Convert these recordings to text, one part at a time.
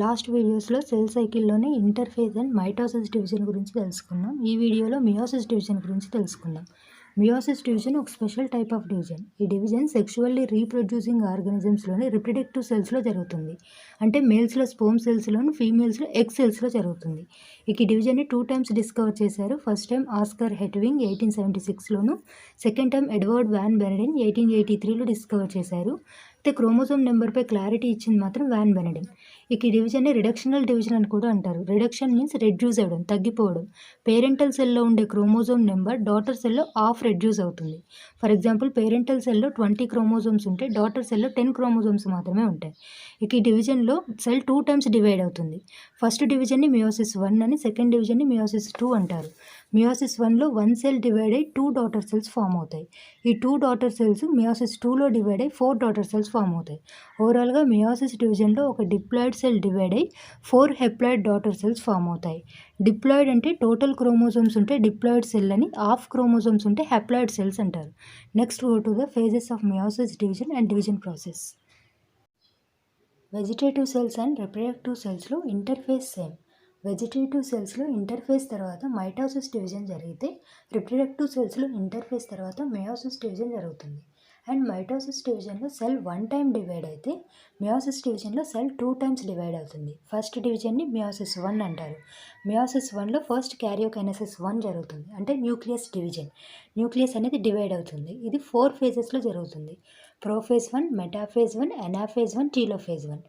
Last వీడియోస్లో cell సైకిల్లోనే interphase and mitosis division గురించి తెలుసుకున్నాం. ఈ వీడియోలో మియోసిస్ డివిజన్ గురించి తెలుసుకుందాం. మియోసిస్ డివిజన్ ఒక స్పెషల్ టైప్ ఆఫ్ డివిజన్. ఈ డివిజన్ సెక్షువల్లీ రీప్రొడ్యూసింగ్ ఆర్గానిజమ్స్లోని రిప్రొడక్టివ్ సెల్స్లో జరుగుతుంది. అంటే మేల్స్లో స్పోమ్ సెల్స్లోను, ఫీమేల్స్లో ఎగ్ సెల్స్లో జరుగుతుంది. ఈ డివిజన్ని 2 టైమ్స్ డిస్కవర్ చేశారు. ఫస్ట్ టైం ఆస్కర్ హెట్వింగ్ 1876లోను, second time Edward van Beneden 1883లో డిస్కవర్ చేశారు. అయితే క్రోమోజోమ్ నెంబర్పై క్లారిటీ ఇచ్చింది మాత్రం వాన్ బెనెడిన్. ఈ డివిజన్ని రిడక్షనల్ డివిజన్ అని కూడా అంటారు. రిడక్షన్ మీన్స్ రెడ్యూస్ అవ్వడం, తగ్గిపోవడం. పేరెంటల్ సెల్లో ఉండే క్రోమోజోమ్ నెంబర్ డాటర్ సెల్లో హాఫ్ రెడ్యూస్ అవుతుంది. ఫర్ ఎగ్జాంపుల్ పేరెంటల్ సెల్లో 20 క్రోమోజోమ్స్ ఉంటే డాటర్ సెల్లో 10 క్రోమోజోమ్స్ మాత్రమే ఉంటాయి. ఈ డివిజన్లో సెల్ 2 టైమ్స్ డివైడ్ అవుతుంది. ఫస్ట్ డివిజన్ని మియోసిస్ 1 అని, సెకండ్ డివిజన్ని మియోసిస్ 2 అంటారు. మియోసిస్ 1లో 1 సెల్ డివైడ్ అయ్యి 2 డాటర్ సెల్స్ ఫామ్ అవుతాయి. ఈ 2 డాటర్ సెల్స్ మియోసిస్ 2లో డివైడ్ అయ్యి 4 డాటర్ సెల్స్ ఫామ్ అవుతాయి. ఓవరాల్గా మియోసిస్ డివిజన్లో ఒక డిప్లాయిడ్ సెల్ డివైడ్ అయ్యి 4 హెప్లాయిడ్ డాటర్ సెల్స్ ఫామ్ అవుతాయి. డిప్లాయిడ్ అంటే టోటల్ క్రోమోజోమ్స్ ఉంటే డిప్లాయిడ్ సెల్ అని, హాఫ్ క్రోమోజోమ్స్ ఉంటే హెప్లాయిడ్ సెల్స్ అంటారు. Next go to the phases of meiosis division and division process. Vegetative cells and reproductive సెల్స్లో interphase same. Vegetative సెల్స్లో interphase తర్వాత mitosis division జరిగితే, రిప్రొడక్టివ్ సెల్స్లో ఇంటర్ఫేస్ తర్వాత మియోసిస్ డివిజన్ జరుగుతుంది. అండ్ మైటోసిస్ డివిజన్లో సెల్ 1 టైం డివైడ్ అయితే, మియోసిస్ డివిజన్లో సెల్ 2 టైమ్స్ డివైడ్ అవుతుంది. ఫస్ట్ డివిజన్ని మియోసిస్ 1 అంటారు. మియోసిస్ 1లో ఫస్ట్ క్యారియోకైనెసిస్ 1 జరుగుతుంది, అంటే న్యూక్లియస్ డివిజన్. న్యూక్లియస్ అనేది డివైడ్ అవుతుంది. ఇది 4 ఫేజెస్లో జరుగుతుంది. Prophase 1, metaphase 1, anaphase 1, telophase 1.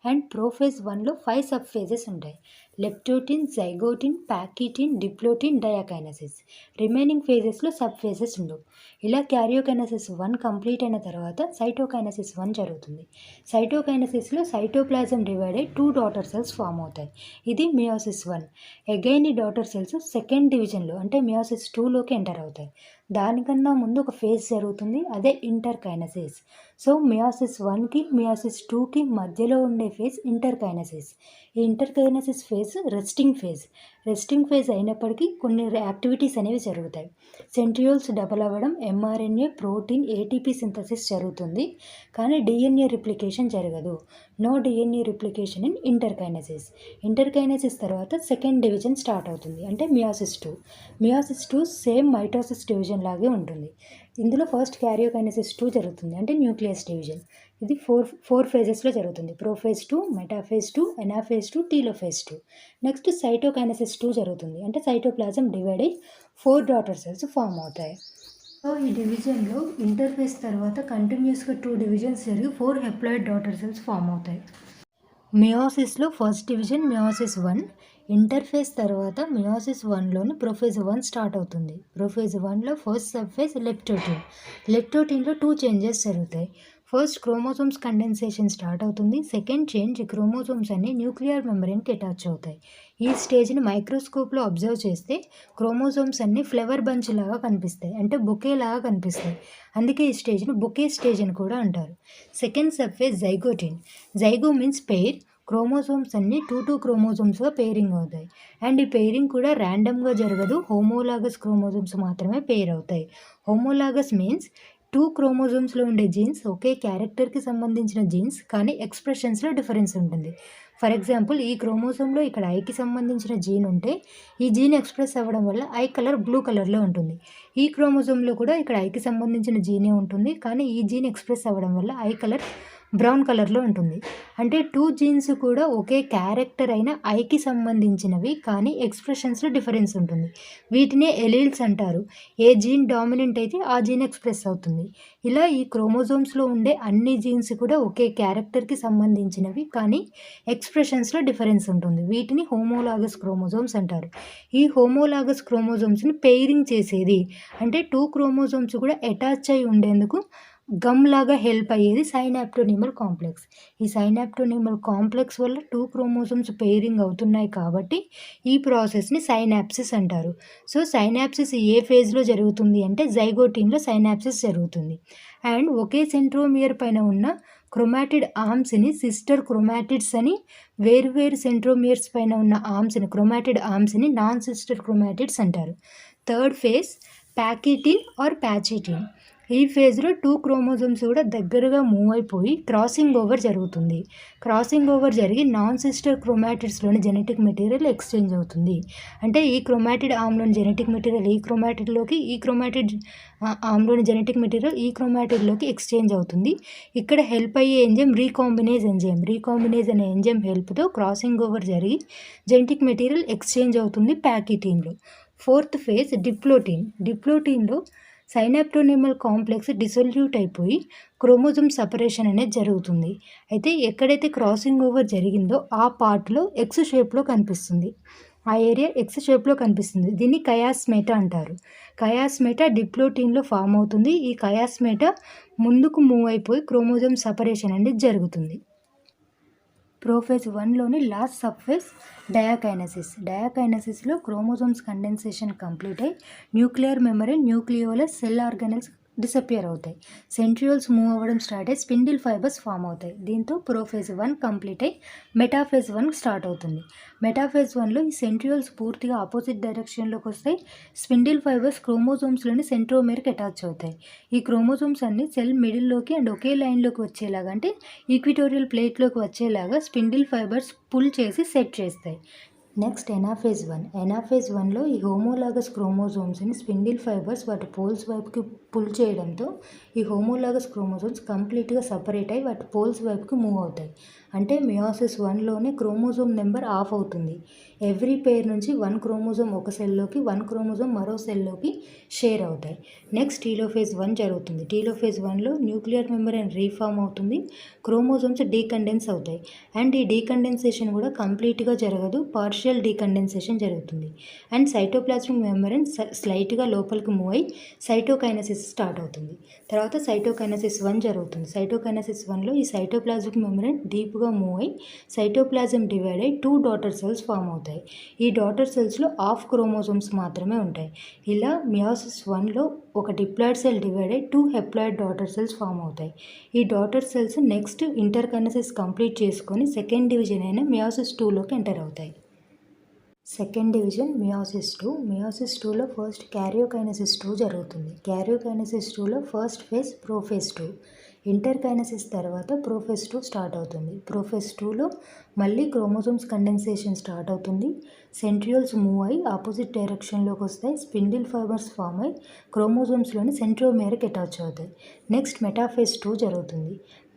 And prophase 1లో 5 సబ్ ఫేజెస్ ఉంటాయి. Leptotene, zygotene, pachytene, diplotene, diakinesis. Remaining ఫేజెస్లో సబ్ ఫేజెస్ ఉండవు. ఇలా క్యారియోకైనసిస్ 1 కంప్లీట్ అయిన తర్వాత సైటోకైనసిస్ 1 జరుగుతుంది. సైటోకైనసిస్లో సైటోప్లాజం డివైడ్ అయ్యి 2 డాటర్ సెల్స్ ఫామ్ అవుతాయి. ఇది మియోసిస్ 1. అగైన్ ఈ డాటర్ సెల్స్ సెకండ్ డివిజన్లో అంటే మియోసిస్ 2లోకి ఎంటర్ అవుతాయి. దానికన్నా ముందు ఒక ఫేజ్ జరుగుతుంది, అదే ఇంటర్కైనసిస్. సో మియోసిస్ 1కి మియోసిస్ 2కి మధ్యలో ఉండే ఫేజ్ ఇంటర్కైనసిస్. ఈ ఇంటర్కైనసిస్ ఫేజ్ రెస్టింగ్ ఫేజ్ అయినప్పటికీ కొన్ని యాక్టివిటీస్ అనేవి జరుగుతాయి. సెంట్రియోల్స్ డబల్ అవ్వడం, ఎంఆర్ఎన్ఏ, ప్రోటీన్, ఏటీపీ సింథసిస్ జరుగుతుంది. కానీ డిఎన్ఏ రిప్లికేషన్ జరగదు. No DNA replication in interkinesis. Interkinesis తర్వాత సెకండ్ డివిజన్ స్టార్ట్ అవుతుంది, అంటే meiosis 2. Meiosis 2 same mitosis division లాగే ఉంటుంది. ఇందులో ఫస్ట్ క్యారియోకైనసిస్ 2 జరుగుతుంది, అంటే న్యూక్లియస్ డివిజన్. ఇది ఫోర్ ఫేజెస్లో జరుగుతుంది. Prophase 2, metaphase 2, anaphase 2, telophase 2. Next cytokinesis 2 జరుగుతుంది, అంటే సైటోప్లాజం డివైడ్ అయ్యి 4 డాటర్ సెల్స్ ఫామ్ అవుతాయి. సో ఈ డివిజన్లో ఇంటర్ఫేస్ తర్వాత కంటిన్యూస్గా 2 డివిజన్స్ జరిగి 4 హెప్లాయిడ్ డాటర్ సెల్స్ ఫామ్ అవుతాయి. మియోసిస్లో ఫస్ట్ డివిజన్ మియోసిస్ 1. ఇంటర్ఫేస్ తర్వాత మియోసిస్ 1లోని ప్రొఫేజ్ 1 స్టార్ట్ అవుతుంది. ప్రొఫేజ్ 1లో ఫస్ట్ సబ్ ఫేజ్ లెప్టోటిన్లో 2 చేంజెస్ జరుగుతాయి. ఫస్ట్ క్రోమోజోమ్స్ కండెన్సేషన్ స్టార్ట్ అవుతుంది. సెకండ్ చేంజ్, ఈ క్రోమోజోమ్స్ అన్ని న్యూక్లియర్ మెంబ్రెయిన్కి అటాచ్ అవుతాయి. ఈ స్టేజ్ని మైక్రోస్కోప్లో అబ్జర్వ్ చేస్తే క్రోమోజోమ్స్ అన్ని ఫ్లవర్ బంచ్ లాగా కనిపిస్తాయి, అంటే బొకే లాగా కనిపిస్తాయి. అందుకే ఈ స్టేజ్ని బొకే స్టేజ్ అని కూడా అంటారు. సెకండ్ సబ్ ఫేజ్ జైగో మీన్స్ పెయిర్. క్రోమోజోమ్స్ అన్ని 2 క్రోమోజోమ్స్గా పెయిరింగ్ అవుతాయి. అండ్ ఈ పెయిరింగ్ కూడా ర్యాండమ్గా జరగదు. హోమోలాగస్ క్రోమోజోమ్స్ మాత్రమే పెయిర్ అవుతాయి. హోమోలాగస్ మీన్స్ 2 క్రోమోజోమ్స్లో ఉండే జీన్స్ ఒకే క్యారెక్టర్కి సంబంధించిన జీన్స్, కానీ ఎక్స్ప్రెషన్స్లో డిఫరెన్స్ ఉంటుంది. ఫర్ ఎగ్జాంపుల్ ఈ క్రోమోజోమ్లో ఇక్కడ ఐకి సంబంధించిన జీన్ ఉంటే, ఈ జీన్ ఎక్స్ప్రెస్ అవ్వడం వల్ల ఐ కలర్ బ్లూ కలర్లో ఉంటుంది. ఈ క్రోమోజోమ్లో కూడా ఇక్కడ ఐకి సంబంధించిన జీనే ఉంటుంది, కానీ ఈ జీన్ ఎక్స్ప్రెస్ అవ్వడం వల్ల ఐ కలర్ బ్రౌన్ కలర్లో ఉంటుంది. అంటే 2 జీన్స్ కూడా ఒకే క్యారెక్టర్ అయిన ఐకి సంబంధించినవి, కానీ ఎక్స్ప్రెషన్స్లో డిఫరెన్స్ ఉంటుంది. వీటినే ఎలీల్స్ అంటారు. ఏ జీన్ డామినెంట్ అయితే ఆ జీన్ ఎక్స్ప్రెస్ అవుతుంది. ఇలా ఈ క్రోమోజోమ్స్లో ఉండే అన్ని జీన్స్ కూడా ఒకే క్యారెక్టర్కి సంబంధించినవి, కానీ ఎక్స్ప్రెషన్స్లో డిఫరెన్స్ ఉంటుంది. వీటిని హోమోలాగస్ క్రోమోజోమ్స్ అంటారు. ఈ హోమోలాగస్ క్రోమోజోమ్స్ని పెయిరింగ్ చేసేది, అంటే 2 క్రోమోజోమ్స్ కూడా అటాచ్ అయి ఉండేందుకు గమ్ లాగా హెల్ప్ అయ్యేది సైనాప్టోనిమల్ కాంప్లెక్స్. ఈ సైనాప్టోనిమల్ కాంప్లెక్స్ వల్ల 2 క్రోమోజోమ్స్ పెయిరింగ్ అవుతున్నాయి కాబట్టి ఈ ప్రాసెస్ని సైనాప్సిస్ అంటారు. సో సైనాప్సిస్ ఏ ఫేజ్లో జరుగుతుంది అంటే జైగోటిన్లో సైనాప్సిస్ జరుగుతుంది. అండ్ ఒకే సెంట్రోమియర్ పైన ఉన్న క్రోమాటిడ్ ఆర్మ్స్ని సిస్టర్ క్రోమాటిడ్స్ అని, వేరువేరు సెంట్రోమియర్స్ పైన ఉన్న ఆర్మ్స్ని క్రోమాటిడ్ ఆర్మ్స్ని నాన్ సిస్టర్ క్రోమాటిడ్స్ అంటారు. Third phase pachytene or pachytene. ఈ ఫేజ్లో 2 క్రోమోజోమ్స్ కూడా దగ్గరగా మూవ్ అయిపోయి క్రాసింగ్ ఓవర్ జరుగుతుంది. క్రాసింగ్ ఓవర్ జరిగి నాన్ సిస్టర్ క్రోమాటిడ్స్లోని జెనెటిక్ మెటీరియల్ ఎక్స్చేంజ్ అవుతుంది. అంటే ఈ క్రోమాటిడ్ ఆమ్లోని జెనెటిక్ మెటీరియల్ ఈ క్రోమాటిడ్లోకి, ఈ క్రోమాటిడ్ ఆమ్లోని జెనెటిక్ మెటీరియల్ ఈ క్రోమాటిడ్లోకి ఎక్స్చేంజ్ అవుతుంది. ఇక్కడ హెల్ప్ అయ్యే ఎంజైమ్ రీకాంబినేజ్ ఎంజైమ్. రీకాంబినేజ్ అనే ఎంజైమ్ హెల్ప్తో క్రాసింగ్ ఓవర్ జరిగి జెనెటిక్ మెటీరియల్ ఎక్స్చేంజ్ అవుతుంది ప్యాకిటీన్లో. 4th phase డిప్లోటీన్. డిప్లోటీన్లో సైనాప్టోనిమల్ కాంప్లెక్స్ డిసొల్యూట్ అయిపోయి క్రోమోజోమ్ సపరేషన్ అనేది జరుగుతుంది. అయితే ఎక్కడైతే క్రాసింగ్ ఓవర్ జరిగిందో ఆ పార్ట్లో ఎక్స్ షేప్లో కనిపిస్తుంది. ఆ ఏరియా ఎక్స్ షేప్లో కనిపిస్తుంది. దీన్ని కయాస్మేటా అంటారు. కయాస్మేటా డిప్లోటీన్లో ఫామ్ అవుతుంది. ఈ కయాస్మేటా ముందుకు మూవ్ అయిపోయి క్రోమోజోమ్ సపరేషన్ అనేది జరుగుతుంది. ప్రోఫేజ్ 1లోని లాస్ట్ సబ్ఫేజ్ డయాకైనసిస్. డయాకైనసిస్లో క్రోమోజోమ్స్ కండెన్సేషన్ కంప్లీట్ అయ్యి nuclear memory, nucleolus, cell organelles disappear అవుతాయి. సెంట్రియోల్స్ మూవ్ అవ్వడం స్టార్ట్ అయ్యి స్పిండిల్ ఫైబర్స్ ఫామ్ అవుతాయి. దీంతో ప్రోఫేజ్ 1 కంప్లీట్ అయ్యి మెటాఫేజ్ 1 స్టార్ట్ అవుతుంది. మెటాఫేజ్ 1లో ఈ సెంట్రియోల్స్ పూర్తిగా ఆపోజిట్ డైరెక్షన్లోకి వస్తాయి. స్పిండిల్ ఫైబర్స్ క్రోమోజోమ్స్లోని సెంట్రోమేర్కి అటాచ్ అవుతాయి. ఈ క్రోమోజోమ్స్ అన్ని సెల్ మిడిల్లోకి అండ్ ఒకే లైన్లోకి వచ్చేలాగా, అంటే ఈక్విటోరియల్ ప్లేట్లోకి వచ్చేలాగా స్పిండిల్ ఫైబర్స్ పుల్ చేసి సెట్ చేస్తాయి. Next anaphase 1. ఎనాఫేజ్ 1లో ఈ హోమోలాగస్ క్రోమోజోమ్స్ని స్పిండిల్ ఫైబర్స్ వాటి పోల్స్ వైపుకి పుల్ చేయడంతో ఈ హోమోలాగస్ క్రోమోజోమ్స్ కంప్లీట్గా సపరేట్ అయ్యి వాటి పోల్స్ వైపుకి మూవ్ అవుతాయి. అంటే మియోసిస్ 1లోనే క్రోమోజోమ్ నెంబర్ ఆఫ్ అవుతుంది. ఎవ్రీ పేర్ నుంచి 1 క్రోమోజోమ్ ఒక సెల్లోకి, 1 క్రోమోజోమ్ మరో సెల్లోకి షేర్ అవుతాయి. నెక్స్ట్ టీలోఫేజ్ 1 జరుగుతుంది. టీలోఫేజ్ 1లో న్యూక్లియర్ మెంబ్రేన్ రీఫామ్ అవుతుంది. క్రోమోజోమ్స్ డీకండెన్స్ అవుతాయి. అండ్ ఈ డీకండెన్సేషన్ కూడా కంప్లీట్గా జరగదు, పార్షియల్ డీకండెన్సేషన్ జరుగుతుంది. అండ్ సైటోప్లాస్మిక్ మెంబ్రేన్ స్లైట్గా లోపలికి మూవ్ అయ్యి సైటోకైనసిస్ స్టార్ట్ అవుతుంది. తర్వాత సైటోకైనసిస్ 1 జరుగుతుంది. సైటోకైనసిస్ 1లో ఈ సైటోప్లాస్మిక్ మెంబ్రేన్ డీప్గా మూవ్ అయ్యి సైటోప్లాజం డివైడ్ అయ్యి 2 డాటర్ సెల్స్ ఫామ్ అవుతాయి. ఈ డాటర్ సెల్స్లో హాఫ్ క్రోమోజోమ్స్ మాత్రమే ఉంటాయి. ఇలా మియోసిస్ 1లో ఒక డిప్లాయిడ్ సెల్ డివైడ్ అయ్యి 2 హెప్లాయిడ్ డాటర్ సెల్స్ ఫామ్ అవుతాయి. ఈ daughter cells next interkinesis complete చేసుకొని సెకండ్ డివిజన్ అయిన మియోసిస్ 2లోకి ఎంటర్ అవుతాయి. Second division meiosis 2. మియోసిస్ 2లో ఫస్ట్ క్యారియోకైనసిస్ 2 జరుగుతుంది. క్యారియోకైనసిస్ 2లో ఫస్ట్ ఫేజ్ ప్రోఫేజ్ 2. ఇంటర్కైనసిస్ తర్వాత ప్రోఫేజ్ 2 స్టార్ట్ అవుతుంది. ప్రోఫేజ్ 2లో మళ్ళీ క్రోమోజోమ్స్ కండెన్సేషన్ స్టార్ట్ అవుతుంది. సెంట్రియోల్స్ మూవ్ అయ్యి ఆపోజిట్ డైరెక్షన్లోకి వస్తాయి. స్పిండిల్ ఫైబర్స్ ఫామ్ అయ్యి క్రోమోజోమ్స్లోని సెంట్రోమేర్కి అటాచ్ అవుతాయి. నెక్స్ట్ మెటాఫేజ్ 2 జరుగుతుంది.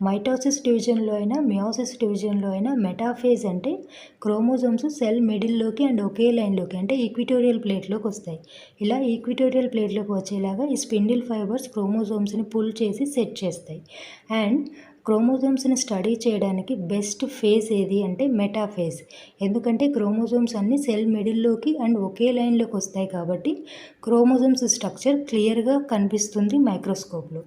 మైటోసిస్ డివిజన్లో అయినా మియోసిస్ డివిజన్లో అయినా మెటాఫేజ్ అంటే క్రోమోజోమ్స్ సెల్ మిడిల్లోకి అండ్ ఒకే లైన్లోకి, అంటే ఈక్విటోరియల్ ప్లేట్లోకి వస్తాయి. ఇలా ఈక్విటోరియల్ ప్లేట్లోకి వచ్చేలాగా ఈ స్పిండిల్ ఫైబర్స్ క్రోమోజోమ్స్ని పుల్ చేసి సెట్ చేస్తాయి. అండ్ క్రోమోజోమ్స్ని స్టడీ చేయడానికి బెస్ట్ ఫేజ్ ఏది అంటే మెటాఫేజ్. ఎందుకంటే క్రోమోజోమ్స్ అన్ని సెల్ మిడిల్లోకి అండ్ ఒకే లైన్లోకి వస్తాయి కాబట్టి క్రోమోజోమ్స్ స్ట్రక్చర్ క్లియర్గా కనిపిస్తుంది మైక్రోస్కోప్లో.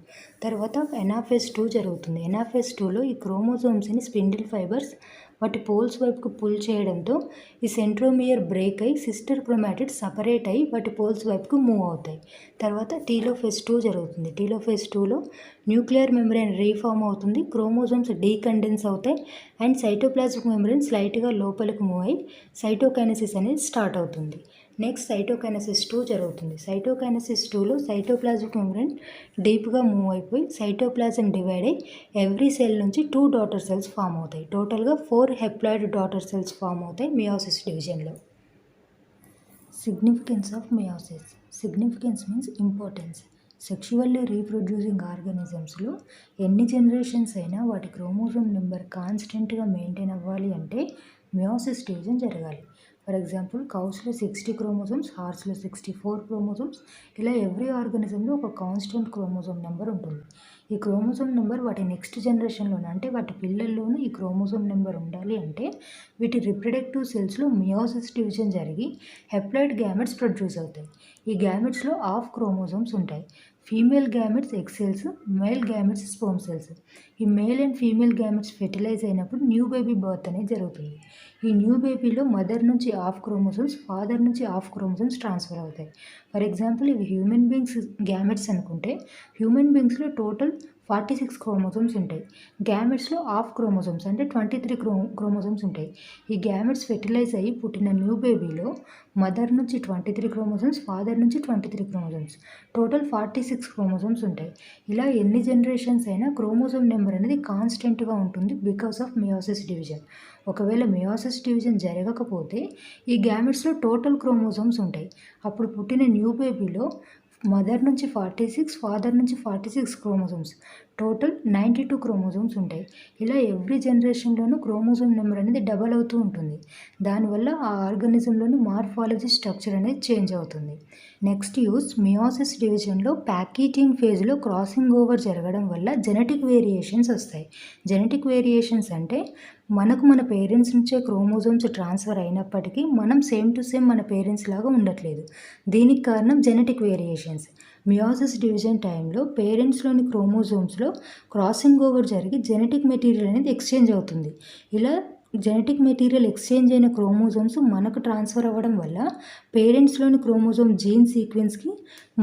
తర్వాత ఎనాఫేజ్ 2 జరుగుతుంది. ఎనాఫేజ్ 2లో ఈ క్రోమోజోమ్స్ని స్పిండిల్ ఫైబర్స్ వాటి పోల్స్ వైపుకు పుల్ చేయడంతో ఈ సెంట్రోమియర్ బ్రేక్ అయ్యి సిస్టర్ క్రోమాటిడ్ సపరేట్ అయ్యి వాటి పోల్స్ వైపుకు మూవ్ అవుతాయి. తర్వాత టీలోఫేజ్ 2 జరుగుతుంది. టీలోఫేజ్ 2లో న్యూక్లియర్ మెంబ్రేన్ రీఫామ్ అవుతుంది. క్రోమోజోమ్స్ డీకండెన్స్ అవుతాయి అండ్ సైటోప్లాస్మిక్ మెంబ్రేన్ స్లైట్గా లోపలికి మూవ్ అయ్యి సైటోకైనసిస్ అనేది స్టార్ట్ అవుతుంది. నెక్స్ట్ సైటోకైనసిస్ 2 జరుగుతుంది. సైటోకైనసిస్ 2లో సైటోప్లాస్మిక్ మెంబ్రేన్ డీప్గా మూవ్ అయిపోయి సైటోప్లాజం డివైడ్ అయ్యి ఎవ్రీ సెల్ నుంచి 2 డాటర్ సెల్స్ ఫామ్ అవుతాయి. టోటల్గా 4 హెప్లాయిడ్ డాటర్ సెల్స్ ఫామ్ అవుతాయి మియోసిస్ డివిజన్లో. Significance of meiosis. Significance means importance. Sexually reproducing ఆర్గానిజమ్స్లో ఎన్ని జనరేషన్స్ అయినా వాటి క్రోమోజోమ్ నెంబర్ కాన్స్టెంట్గా మెయింటైన్ అవ్వాలి అంటే మియోసిస్ డివిజన్ జరగాలి. ఫర్ ఎగ్జాంపుల్ కౌస్లో 60 క్రోమోజోమ్స్, హార్స్లో 64 క్రోమోజోమ్స్. ఇలా ఎవ్రీ ఆర్గానిజంలో ఒక కాన్స్టెంట్ క్రోమోజోమ్ నెంబర్ ఉంటుంది. ఈ క్రోమోజోమ్ నెంబర్ వాటి నెక్స్ట్ జనరేషన్లోనే అంటే వాటి పిల్లల్లోనూ ఈ క్రోమోజోమ్ నెంబర్ ఉండాలి అంటే వీటి రిప్రొడక్టివ్ సెల్స్లో మియోసిస్ డివిజన్ జరిగి హెప్లాయిడ్ గ్యామెట్స్ ప్రొడ్యూస్ అవుతాయి. ఈ గ్యామెట్స్లో హాఫ్ క్రోమోజోమ్స్ ఉంటాయి. Female gametes egg cells, male gametes sperm cells. ఈ male and female gametes fertilise అయినప్పుడు న్యూ బేబీ బర్త్ అనేది జరుగుతుంది. ఈ న్యూ బేబీలో మదర్ నుంచి హాఫ్ క్రోమోజోమ్స్, ఫాదర్ నుంచి హాఫ్ క్రోమోజోమ్స్ ట్రాన్స్ఫర్ అవుతాయి. ఫర్ ఎగ్జాంపుల్ ఇవి హ్యూమన్ బీయింగ్స్ గ్యామెట్స్ అనుకుంటే, హ్యూమన్ బీయింగ్స్లో టోటల్ 46 క్రోమోజోమ్స్ ఉంటాయి. గ్యామెట్స్లో హాఫ్ క్రోమోజోమ్స్ అంటే 23 క్రోమోజోమ్స్ ఉంటాయి. ఈ గ్యామెట్స్ ఫెర్టిలైజ్ అయ్యి పుట్టిన న్యూ బేబీలో మదర్ నుంచి 23 క్రోమోజోమ్స్, ఫాదర్ నుంచి 23 క్రోమోజోమ్స్, టోటల్ 46 క్రోమోజోమ్స్ ఉంటాయి. ఇలా ఎన్ని జనరేషన్స్ అయినా క్రోమోజోమ్ నెంబర్ అనేది కాన్స్టెంట్గా ఉంటుంది బికాస్ ఆఫ్ మియోసిస్ డివిజన్. ఒకవేళ మియోసిస్ డివిజన్ జరగకపోతే ఈ గ్యామెట్స్లో టోటల్ క్రోమోజోమ్స్ ఉంటాయి. అప్పుడు పుట్టిన న్యూ బేబీలో మదర్ నుంచి 46, ఫాదర్ నుంచి 46 క్రోమోజోమ్స్, టోటల్ 92 క్రోమోజోమ్స్ ఉంటాయి. ఇలా ఎవ్రీ జనరేషన్లోనూ క్రోమోజోమ్ నెంబర్ అనేది డబల్ అవుతూ ఉంటుంది. దానివల్ల ఆ ఆర్గానిజంలోని మార్ఫాలజీ స్ట్రక్చర్ అనేది చేంజ్ అవుతుంది. నెక్స్ట్ యూస్ మియోసిస్ డివిజన్లో ప్యాకేజింగ్ ఫేజ్లో క్రాసింగ్ ఓవర్ జరగడం వల్ల జెనెటిక్ వేరియేషన్స్ వస్తాయి. జెనెటిక్ వేరియేషన్స్ అంటే మనకు మన పేరెంట్స్ నుంచే క్రోమోజోమ్స్ ట్రాన్స్ఫర్ అయినప్పటికీ మనం సేమ్ టు సేమ్ మన పేరెంట్స్ లాగా ఉండట్లేదు. దీనికి కారణం జెనెటిక్ వేరియేషన్స్. మియోసిస్ డివిజన్ టైంలో పేరెంట్స్లోని క్రోమోజోమ్స్లో క్రాసింగ్ ఓవర్ జరిగి జెనెటిక్ మెటీరియల్ అనేది ఎక్స్చేంజ్ అవుతుంది. ఇలా జెనెటిక్ మెటీరియల్ ఎక్స్చేంజ్ అయిన క్రోమోజోమ్స్ మనకు ట్రాన్స్ఫర్ అవ్వడం వల్ల పేరెంట్స్లోని క్రోమోజోమ్ జీన్ సీక్వెన్స్కి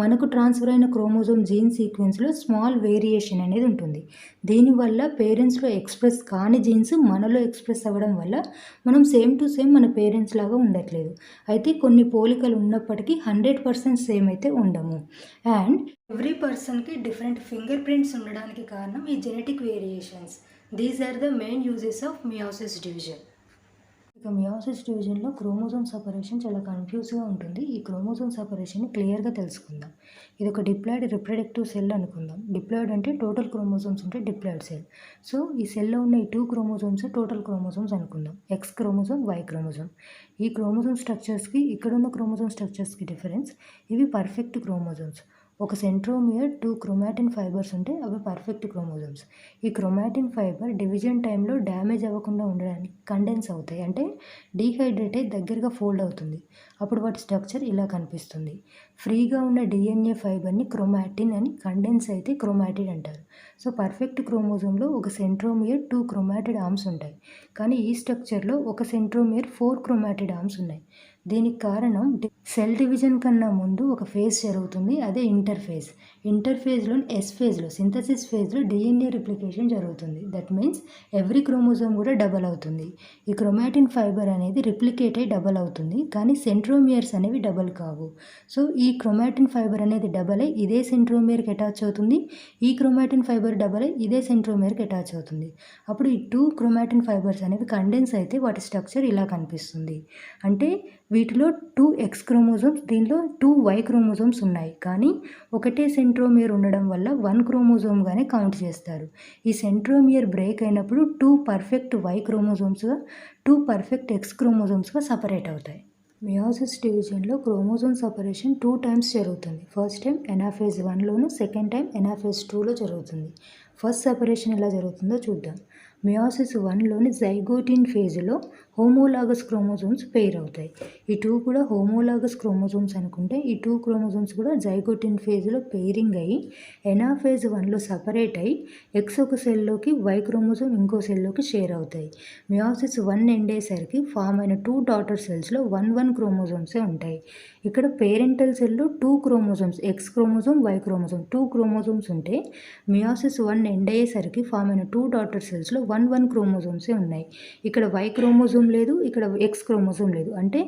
మనకు ట్రాన్స్ఫర్ అయిన క్రోమోజోమ్ జీన్ సీక్వెన్స్లో స్మాల్ వేరియేషన్ అనేది ఉంటుంది. దీనివల్ల పేరెంట్స్లో ఎక్స్ప్రెస్ కాని జీన్స్ మనలో ఎక్స్ప్రెస్ అవ్వడం వల్ల మనం సేమ్ టు సేమ్ మన పేరెంట్స్ లాగా ఉండట్లేదు. అయితే కొన్ని పోలికలు ఉన్నప్పటికీ 100% సేమ్ అయితే ఉండము. అండ్ ఎవ్రీ పర్సన్కి డిఫరెంట్ ఫింగర్ ప్రింట్స్ ఉండడానికి కారణం ఈ genetic variations. These are the main uses of meiosis division. ఇక మియోసిస్ డివిజన్లో క్రోమోజోమ్ సపరేషన్ చాలా కన్ఫ్యూజ్గా ఉంటుంది. ఈ క్రోమోజోమ్ సపరేషన్ని క్లియర్గా తెలుసుకుందాం. ఇది ఒక డిప్లాయిడ్ రిప్రొడక్టివ్ సెల్ అనుకుందాం. డిప్లాయిడ్ అంటే టోటల్ క్రోమోజోమ్స్ ఉంటే డిప్లాయిడ్ సెల్. సో ఈ సెల్లో ఉన్న ఈ 2 క్రోమోజోమ్స్ టోటల్ క్రోమోజోమ్స్ అనుకుందాం. X chromosome, why chromosome. ఈ క్రోమోజోమ్ స్ట్రక్చర్స్కి ఇక్కడున్న క్రోమోజోమ్ స్ట్రక్చర్స్కి డిఫరెన్స్. ఇవి పర్ఫెక్ట్ క్రోమోజోమ్స్. ఒక సెంట్రోమియర్, 2 క్రోమాటిన్ ఫైబర్స్ ఉంటే అవి పర్ఫెక్ట్ క్రోమోజోమ్స్. ఈ క్రోమాటిన్ ఫైబర్ డివిజన్ టైంలో డ్యామేజ్ అవ్వకుండా ఉండడానికి కండెన్స్ అవుతాయి. అంటే డీహైడ్రేట్ అయి దగ్గరగా ఫోల్డ్ అవుతుంది. అప్పుడు వాటి స్ట్రక్చర్ ఇలా కనిపిస్తుంది. ఫ్రీగా ఉన్న డిఎన్ఏ ఫైబర్ని క్రోమాటిన్ అని, కండెన్స్ అయితే క్రోమాటిడ్ అంటారు. సో పర్ఫెక్ట్ క్రోమోజోమ్లో ఒక సెంట్రోమియర్, 2 క్రోమాటిడ్ ఆర్మ్స్ ఉంటాయి. కానీ ఈ స్ట్రక్చర్లో ఒక సెంట్రోమియర్, 4 క్రోమాటిడ్ ఆర్మ్స్ ఉన్నాయి. దీనికి కారణం సెల్ డివిజన్ కన్నా ముందు ఒక ఫేజ్ జరుగుతుంది. అదే ఇంటర్ఫేజ్. ఇంటర్ఫేజ్లోని ఎస్ ఫేజ్లో, సింథసిస్ ఫేజ్లో డిఎన్ఏ రిప్లికేషన్ జరుగుతుంది. దట్ మీన్స్ ఎవ్రీ క్రోమోజోమ్ కూడా డబల్ అవుతుంది. ఈ క్రోమాటిన్ ఫైబర్ అనేది రిప్లికేట్ అయి డబల్ అవుతుంది. కానీ సెంట్రోమియర్స్ అనేవి డబల్ కావు. సో ఈ క్రోమాటిన్ ఫైబర్ అనేది డబల్ అయి ఇదే సెంట్రోమియర్కి అటాచ్ అవుతుంది. ఈ క్రోమాటిన్ ఫైబర్ డబల్ అయి ఇదే సెంట్రోమియర్కి అటాచ్ అవుతుంది. అప్పుడు ఈ 2 క్రోమాటిన్ ఫైబర్స్ అనేవి కండెన్స్ అయితే వాటి స్ట్రక్చర్ ఇలా కనిపిస్తుంది. అంటే వీటిలో 2 ఎక్స్ క్రోమోజోమ్స్, దీనిలో 2 వై క్రోమోజోమ్స్ ఉన్నాయి. కానీ ఒకటే సెంట్రోమియర్ ఉండడం వల్ల 1 క్రోమోజోమ్గానే కౌంట్ చేస్తారు. ఈ సెంట్రోమియర్ బ్రేక్ అయినప్పుడు 2 పర్ఫెక్ట్ వై క్రోమోజోమ్స్గా, 2 పర్ఫెక్ట్ ఎక్స్ క్రోమోజోమ్స్గా సపరేట్ అవుతాయి. మియోసిస్ డివిజన్లో క్రోమోజోమ్ సపరేషన్ 2 టైమ్స్ జరుగుతుంది. ఫస్ట్ టైం ఎనాఫేజ్ 1లోను, సెకండ్ టైం ఎనాఫేజ్ 2లో జరుగుతుంది. ఫస్ట్ సపరేషన్ ఎలా జరుగుతుందో చూద్దాం. మియోసిస్ 1లోని జైగోటిన్ ఫేజ్లో హోమోలాగస్ క్రోమోజోమ్స్ పెయిర్ అవుతాయి. ఈ 2 కూడా హోమోలాగస్ క్రోమోజోమ్స్ అనుకుంటే ఈ 2 క్రోమోజోమ్స్ కూడా జైగోటిన్ ఫేజ్లో పెయిరింగ్ అయ్యి ఎనాఫేజ్ 1లో సపరేట్ అయ్యి ఎక్స్ ఒక సెల్లోకి, వై క్రోమోజోమ్ ఇంకో సెల్లోకి షేర్ అవుతాయి. మియోసిస్ 1 ఎండ్ అయ్యేసరికి ఫామ్ అయిన 2 డాటర్ సెల్స్లో 1 క్రోమోజోమ్సే ఉంటాయి. ఇక్కడ పేరెంటల్ సెల్లో 2 chromosomes, X chromosome, why chromosome 2 chromosomes ఉంటే మియోసిస్ 1 ఎండ్ అయ్యేసరికి ఫామ్ అయిన 2 డాటర్ సెల్స్లో 1 క్రోమోజోమ్సే ఉన్నాయి. ఇక్కడ వై క్రోమోజోమ్ లేదు, ఇక్కడ ఎక్స్ క్రోమోజోమ్ లేదు. అంటే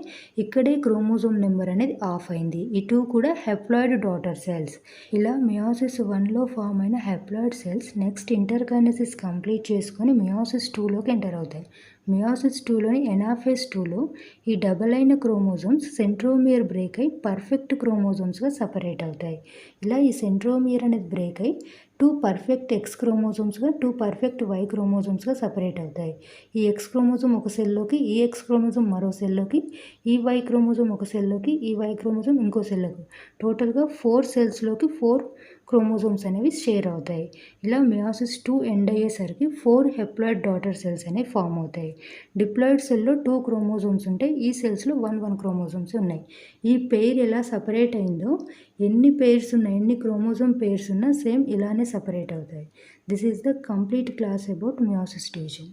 ఇక్కడే క్రోమోజోమ్ నెంబర్ అనేది ఆఫ్ అయింది. ఈ 2 కూడా హెప్లాయిడ్ డాటర్ సెల్స్. ఇలా మియోసిస్ 1లో ఫామ్ అయిన haploid cells next interkinesis complete చేసుకొని మియోసిస్ 2లోకి ఎంటర్ అవుతాయి. మియోసిస్ 2లోని ఎనాఫేజ్ 2లో ఈ డబల్ అయిన క్రోమోజోమ్స్ సెంట్రోమియర్ బ్రేక్ అయి పర్ఫెక్ట్ క్రోమోజోమ్స్గా సపరేట్ అవుతాయి. ఇలా ఈ సెంట్రోమియర్ అనేది బ్రేక్ అయి 2 పర్ఫెక్ట్ ఎక్స్ క్రోమోజోమ్స్గా, 2 పర్ఫెక్ట్ వై క్రోమోజోమ్స్గా సపరేట్ అవుతాయి. ఈ ఎక్స్ క్రోమోజోమ్ ఒక సెల్లోకి, ఈ ఎక్స్ క్రోమోజోమ్ మరో సెల్లోకి, ఈ వై క్రోమోజోమ్ ఒక సెల్లోకి, ఈ వై క్రోమోజోమ్ ఇంకో సెల్లోకి, టోటల్గా 4 సెల్స్లోకి 4 క్రోమోజోమ్స్ అనేవి షేర్ అవుతాయి. ఇలా మియోసిస్ 2 ఎండ్ అయ్యేసరికి 4 హెప్లాయిడ్ డాటర్ సెల్స్ అనేవి ఫామ్ అవుతాయి. డిప్లాయిడ్ సెల్లో 2 క్రోమోజోమ్స్ ఉంటాయి. ఈ సెల్స్లో 1 క్రోమోజోమ్స్ ఉన్నాయి. ఈ పెయిర్ ఎలా సపరేట్ అయిందో, ఎన్ని పెయిర్స్ ఉన్నాయి, ఎన్ని క్రోమోజోమ్ పెయిర్స్ ఉన్నా సేమ్ ఇలానే సపరేట్ అవుతాయి. This is the complete class about meiosis division.